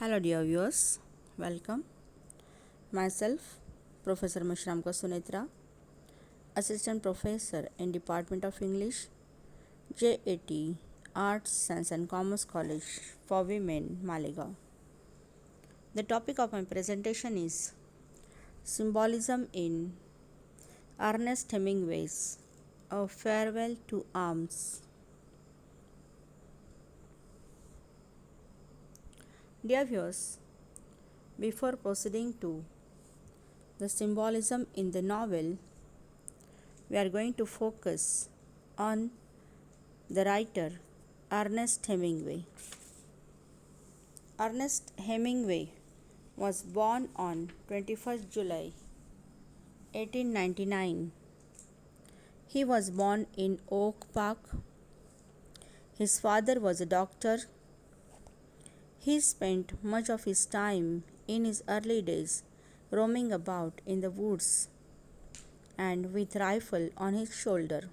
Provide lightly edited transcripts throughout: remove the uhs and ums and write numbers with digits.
Hello dear viewers, welcome. Myself, Professor Meshramkar, Assistant Professor in Department of English, J.A.T, Arts, Science and Commerce College for Women, Malegaon. The topic of my presentation is Symbolism in Ernest Hemingway's A Farewell to Arms. Dear viewers, before proceeding to the symbolism in the novel, we are going to focus on the writer Ernest Hemingway. Ernest Hemingway was born on 21st July 1899. He was born in Oak Park. His father was a doctor. He spent much of his time in his early days roaming about in the woods and with rifle on his shoulder.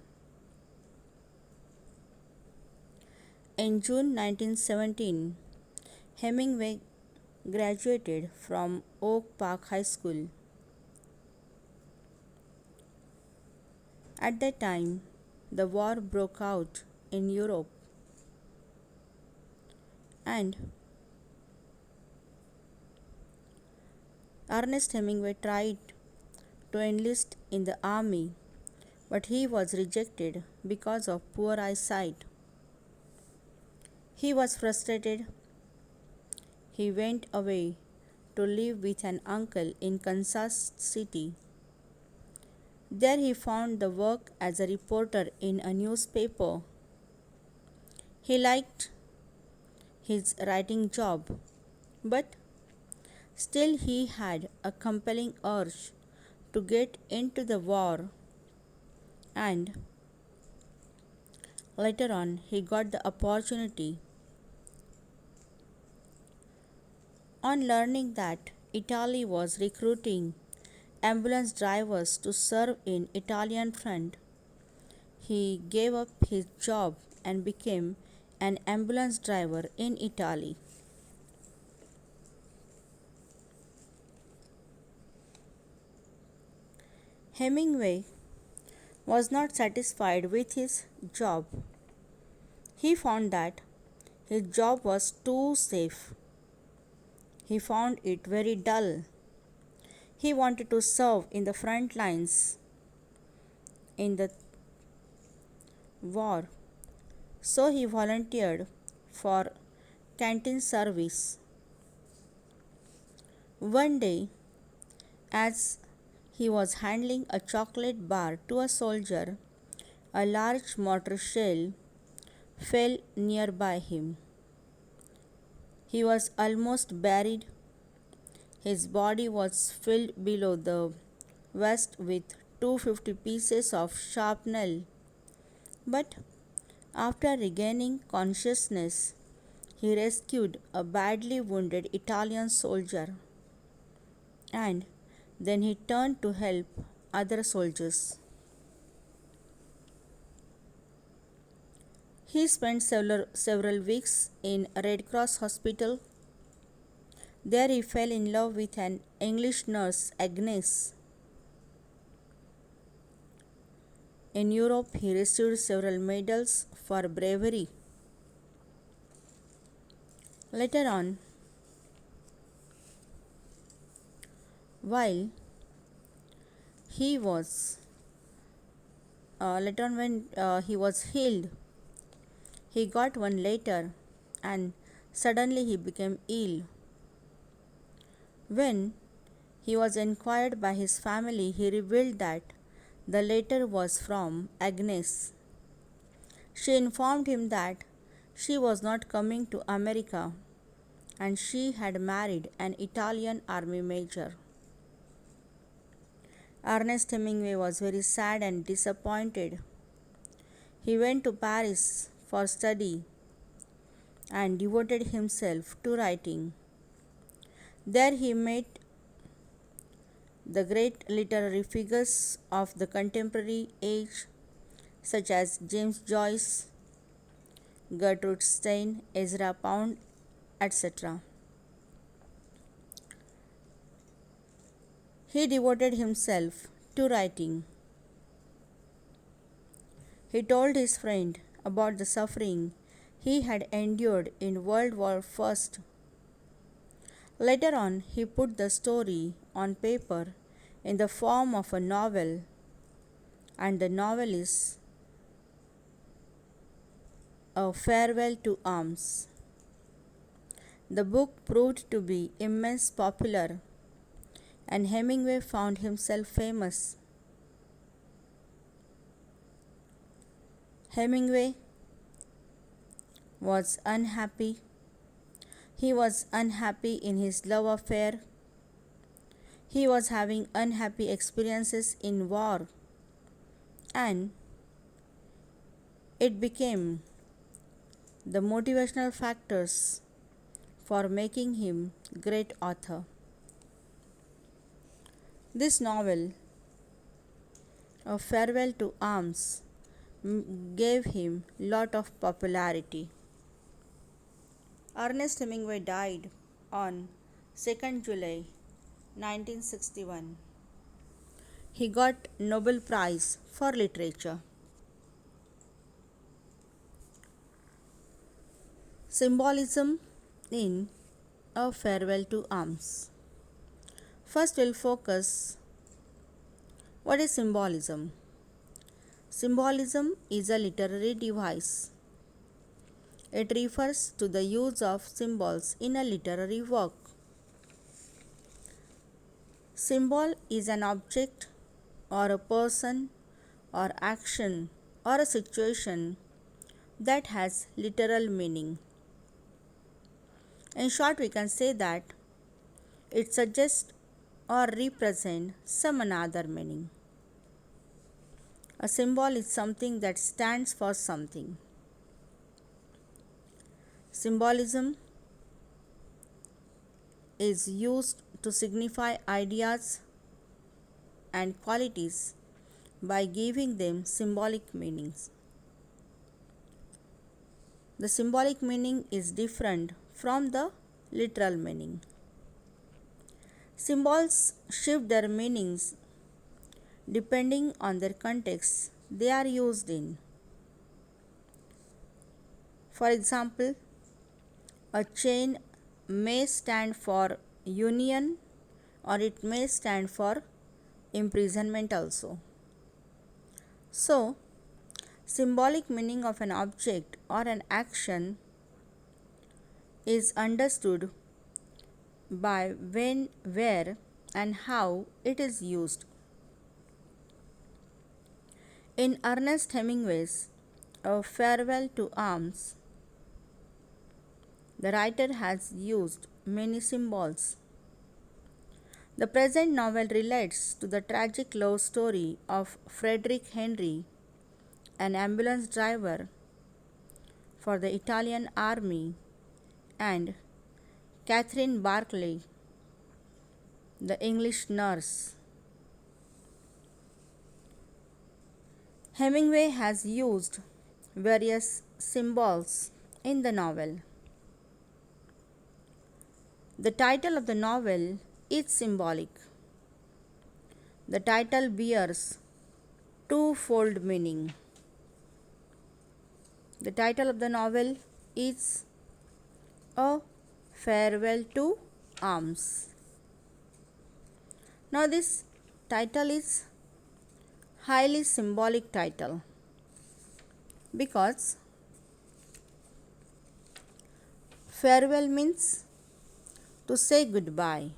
In June 1917, Hemingway graduated from Oak Park High School. At that time, the war broke out in Europe, and Ernest Hemingway tried to enlist in the army, but he was rejected because of poor eyesight. He was frustrated. He went away to live with an uncle in Kansas City. There he found the work as a reporter in a newspaper. He liked his writing job, but still he had a compelling urge to get into the war, and later on he got the opportunity. On learning that Italy was recruiting ambulance drivers to serve in Italian front, he gave up his job and became an ambulance driver in Italy. Hemingway was not satisfied with his job. He found that his job was too safe. He found it very dull. He wanted to serve in the front lines in the war, so he volunteered for canteen service. One day, as he was handing a chocolate bar to a soldier, a large mortar shell fell nearby him. He was almost buried. His body was filled below the waist with 250 pieces of shrapnel. But after regaining consciousness, he rescued a badly wounded Italian soldier, and then he turned to help other soldiers. He spent several weeks in a Red Cross hospital. There he fell in love with an English nurse, Agnes. In Europe, he received several medals for bravery. Later on, while he was when he was healed, he got one letter and suddenly he became ill. When he was inquired by his family, he revealed that the letter was from Agnes. She informed him that she was not coming to America and she had married an Italian army major. Ernest Hemingway was very sad and disappointed. He went to Paris for study and devoted himself to writing. There he met the great literary figures of the contemporary age, such as James Joyce, Gertrude Stein, Ezra Pound, etc. He devoted himself to writing. He told his friend about the suffering he had endured in World War I. Later on, he put the story on paper in the form of a novel, and the novel is A Farewell to Arms. The book proved to be immensely popular, and Hemingway found himself famous. Hemingway was unhappy. He was unhappy in his love affair. He was having unhappy experiences in war, and it became the motivational factors for making him great author. This novel, A Farewell to Arms, gave him lot of popularity. Ernest Hemingway died on 2nd July 1961. He got Nobel Prize for Literature. Symbolism in A Farewell to Arms. First we'll focus what is symbolism. Symbolism is a literary device. It refers to the use of symbols in a literary work. Symbol is an object or a person or action or a situation that has literal meaning. In short, we can say that it suggests or represents some another meaning. A symbol is something that stands for something. Symbolism is used to signify ideas and qualities by giving them symbolic meanings. The symbolic meaning is different from the literal meaning. Symbols shift their meanings depending on their context they are used in. For example, a chain may stand for union or it may stand for imprisonment also. So, symbolic meaning of an object or an action is understood by when, where, and how it is used. In Ernest Hemingway's A Farewell to Arms, the writer has used many symbols. The present novel relates to the tragic love story of Frederick Henry, an ambulance driver for the Italian army, and Catherine Barclay, the English nurse. Hemingway has used various symbols in the novel. The title of the novel is symbolic. The title bears twofold meaning. The title of the novel is A Farewell to Arms. Now this title is highly symbolic title because farewell means to say goodbye.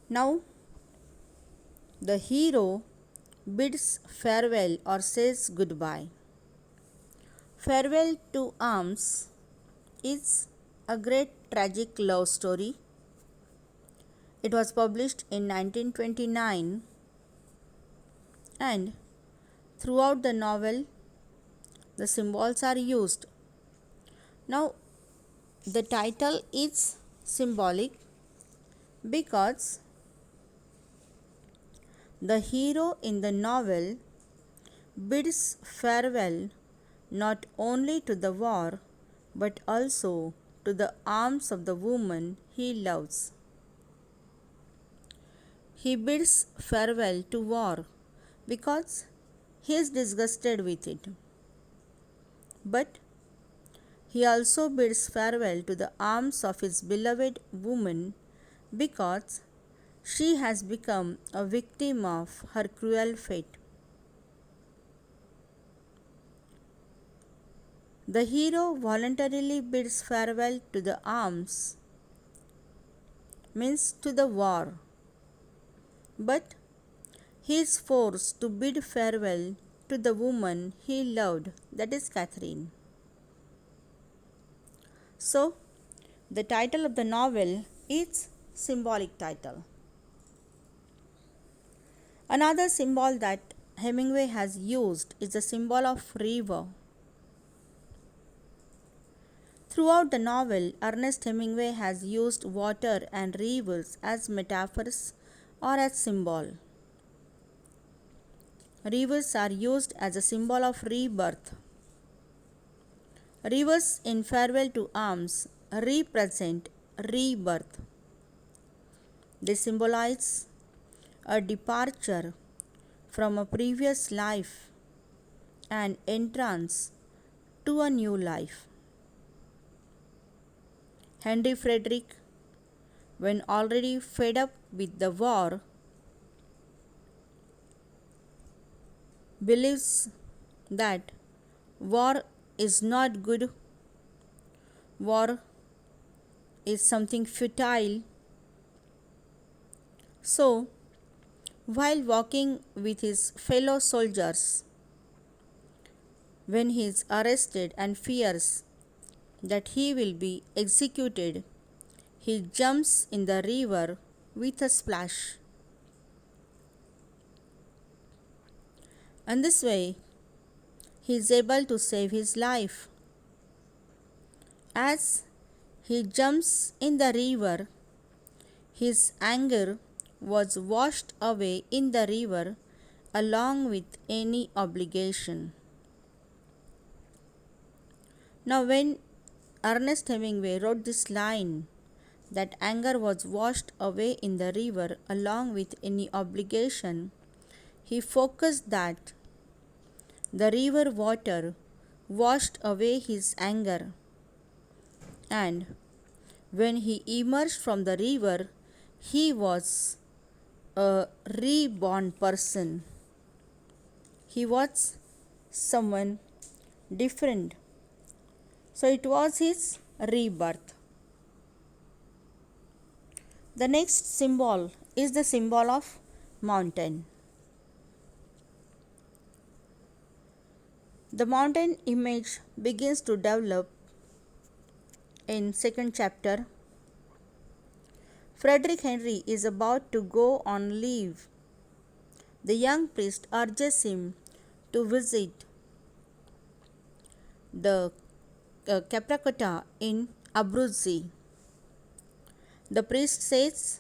Now the hero bids farewell or says goodbye. Farewell to Arms is a great tragic love story. It was published in 1929, and throughout the novel the symbols are used. Now the title is symbolic because the hero in the novel bids farewell not only to the war but also to the arms of the woman he loves. He bids farewell to war because he is disgusted with it. But he also bids farewell to the arms of his beloved woman because she has become a victim of her cruel fate. The hero voluntarily bids farewell to the arms, means to the war, but he is forced to bid farewell to the woman he loved, that is Catherine. So, the title of the novel is symbolic title. Another symbol that Hemingway has used is the symbol of river. Throughout the novel, Ernest Hemingway has used water and rivers as metaphors or as symbol. Rivers are used as a symbol of rebirth. Rivers in Farewell to Arms represent rebirth. They symbolize a departure from a previous life and entrance to a new life. Henry Frederick, when already fed up with the war, believes that war is not good, war is something futile. So, while walking with his fellow soldiers, when he is arrested and fears that he will be executed, he jumps in the river with a splash. And this way, he is able to save his life. As he jumps in the river, his anger was washed away in the river along with any obligation. Now, when Ernest Hemingway wrote this line, that anger was washed away in the river along with any obligation, he focused that the river water washed away his anger, and when he emerged from the river, he was a reborn person. He was someone different. So it was his rebirth. The next symbol is the symbol of mountain. The mountain image begins to develop in second chapter. Frederick Henry is about to go on leave. The young priest urges him to visit the Capricota in Abruzzi. The priest says,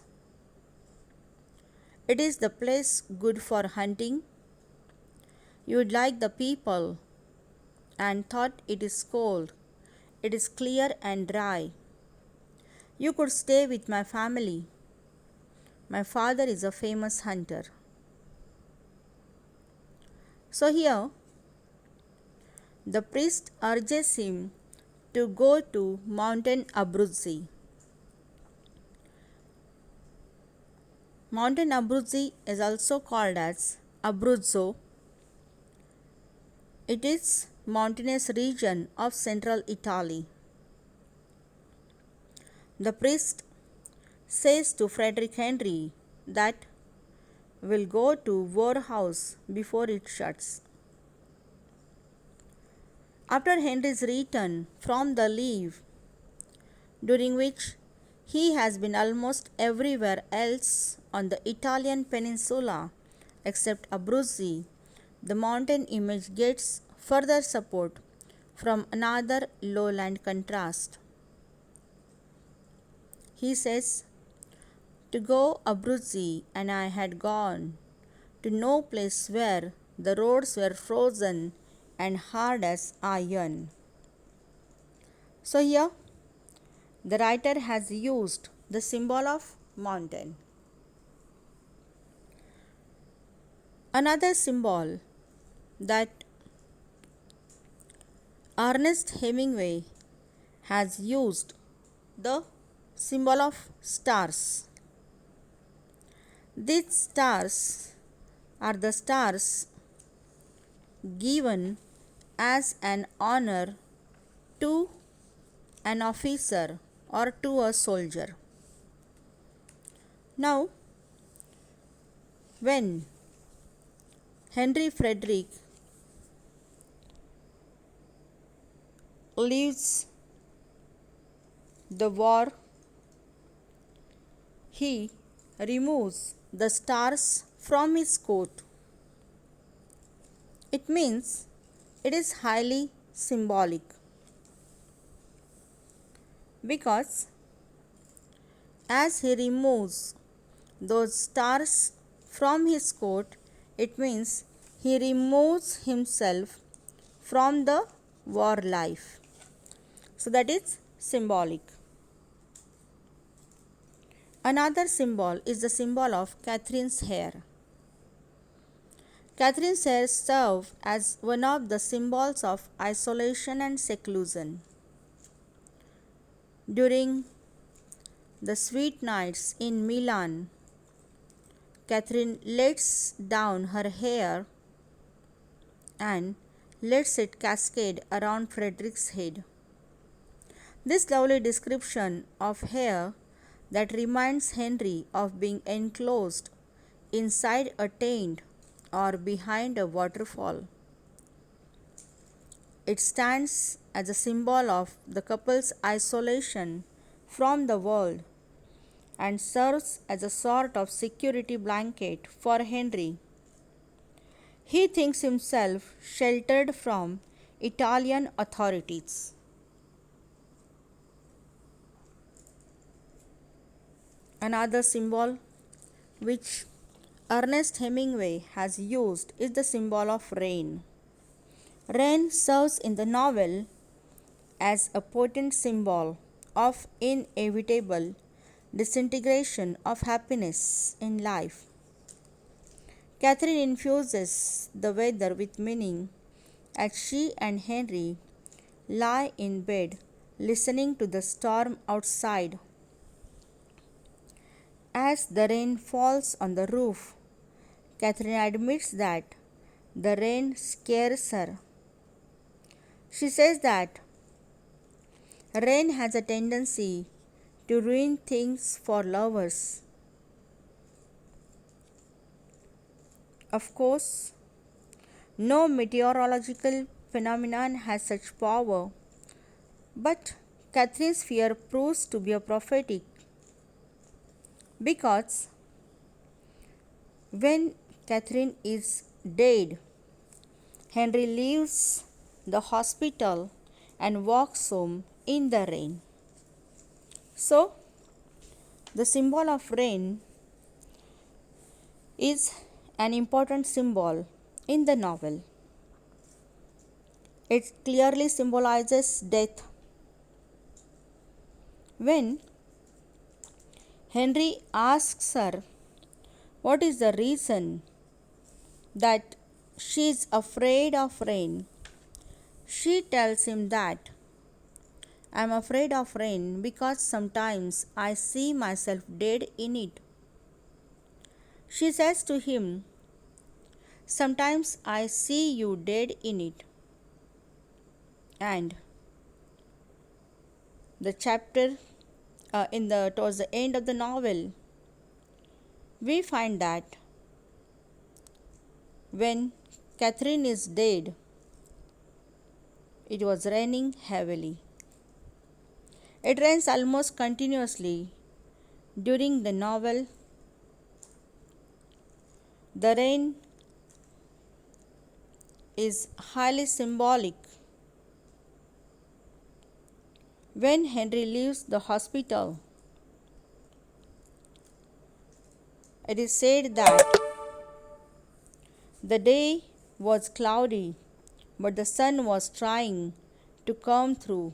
"It is the place good for hunting. You would like the people, and thought it is cold. It is clear and dry. You could stay with my family. My father is a famous hunter." So here, the priest urges him to go to Mountain Abruzzi. Mountain Abruzzi is also called as Abruzzo. It is mountainous region of central Italy. The priest says to Frederick Henry that will go to Warhouse before it shuts. After Henry's return from the leave, during which he has been almost everywhere else on the Italian peninsula except Abruzzi, the mountain image gets further support from another lowland contrast. He says, "To go Abruzzi, and I had gone to no place where the roads were frozen and hard as iron." So here, the writer has used the symbol of mountain. Another symbol that Ernest Hemingway has used the symbol of stars. These stars are the stars given as an honor to an officer or to a soldier. Now, when Henry Frederick leaves the war, he removes the stars from his coat. It means it is highly symbolic, because as he removes those stars from his coat, it means he removes himself from the war life. So that is symbolic. Another symbol is the symbol of Catherine's hair. Catherine's hair serves as one of the symbols of isolation and seclusion. During the sweet nights in Milan, Catherine lets down her hair and lets it cascade around Frederick's head. This lovely description of hair that reminds Henry of being enclosed inside a tent or behind a waterfall. It stands as a symbol of the couple's isolation from the world and serves as a sort of security blanket for Henry. He thinks himself sheltered from Italian authorities. Another symbol which Ernest Hemingway has used is the symbol of rain. Rain serves in the novel as a potent symbol of inevitable disintegration of happiness in life. Catherine infuses the weather with meaning as she and Henry lie in bed listening to the storm outside. As the rain falls on the roof, Catherine admits that the rain scares her. She says that rain has a tendency to ruin things for lovers. Of course, no meteorological phenomenon has such power, but Catherine's fear proves to be a prophetic, because when Catherine is dead, Henry leaves the hospital and walks home in the rain. So, the symbol of rain is an important symbol in the novel. It clearly symbolizes death. When Henry asks her what is the reason that she is afraid of rain, she tells him that I am afraid of rain because sometimes I see myself dead in it. She says to him, sometimes I see you dead in it. And the chapter towards the end of the novel, we find that when Catherine is dead, it was raining heavily. It rains almost continuously during the novel. The rain is highly symbolic. When Henry leaves the hospital, it is said that the day was cloudy, but the sun was trying to come through.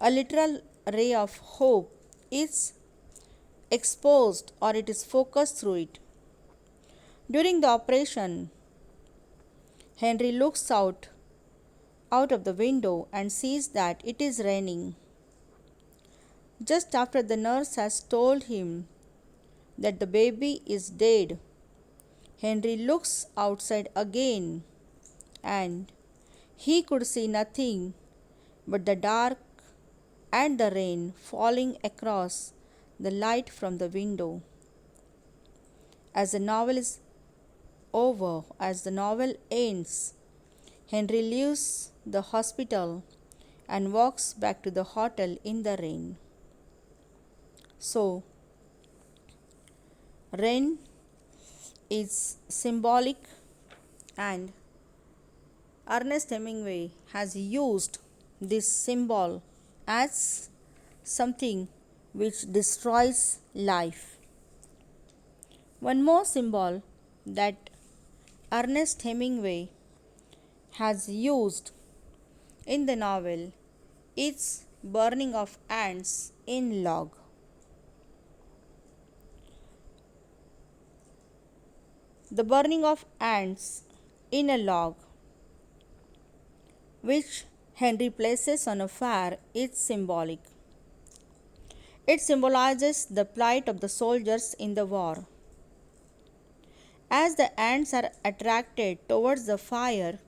A literal ray of hope is exposed or it is focused through it. During the operation, Henry looks out of the window and sees that it is raining. Just after the nurse has told him that the baby is dead, Henry looks outside again and he could see nothing but the dark and the rain falling across the light from the window. As the novel is over, as the novel ends, Henry leaves the hospital and walks back to the hotel in the rain. So, rain is symbolic, and Ernest Hemingway has used this symbol as something which destroys life. One more symbol that Ernest Hemingway has used in the novel is burning of ants in log. The burning of ants in a log, which Henry places on a fire, is symbolic. It symbolizes the plight of the soldiers in the war. As the ants are attracted towards the fire,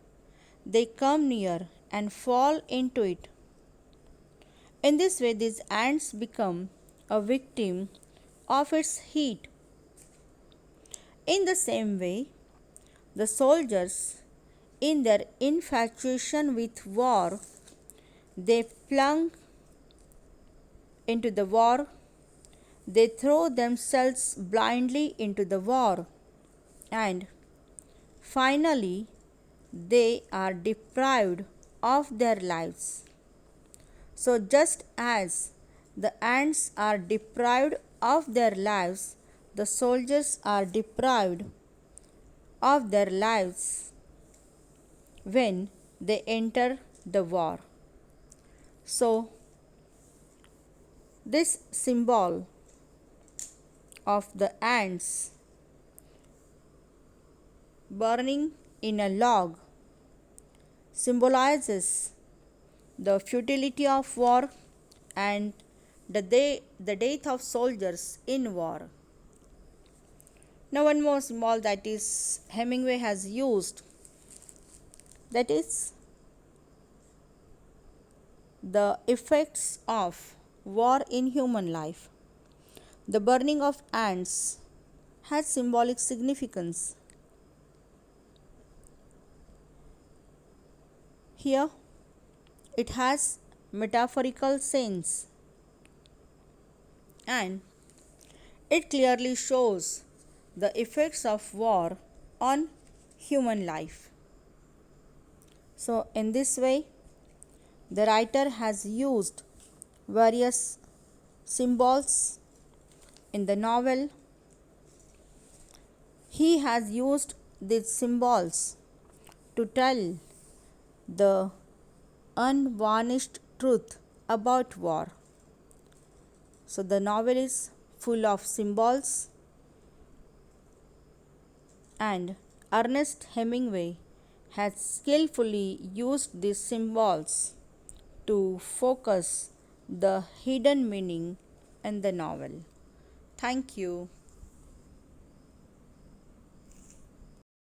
they come near and fall into it. In this way, these ants become a victim of its heat. In the same way, the soldiers, in their infatuation with war, they plunge into the war. They throw themselves blindly into the war, and finally they are deprived of their lives. So just as the ants are deprived of their lives, the soldiers are deprived of their lives when they enter the war. So this symbol of the ants burning in a log symbolizes the futility of war and the death of soldiers in war. Now one more symbol that is Hemingway has used, that is the effects of war in human life. The burning of ants has symbolic significance. Here it has metaphorical sense, and it clearly shows the effects of war on human life. So in this way, the writer has used various symbols in the novel. He has used these symbols to tell the unvarnished truth about war. So the novel is full of symbols, and Ernest Hemingway has skillfully used these symbols to focus the hidden meaning in the novel. Thank you.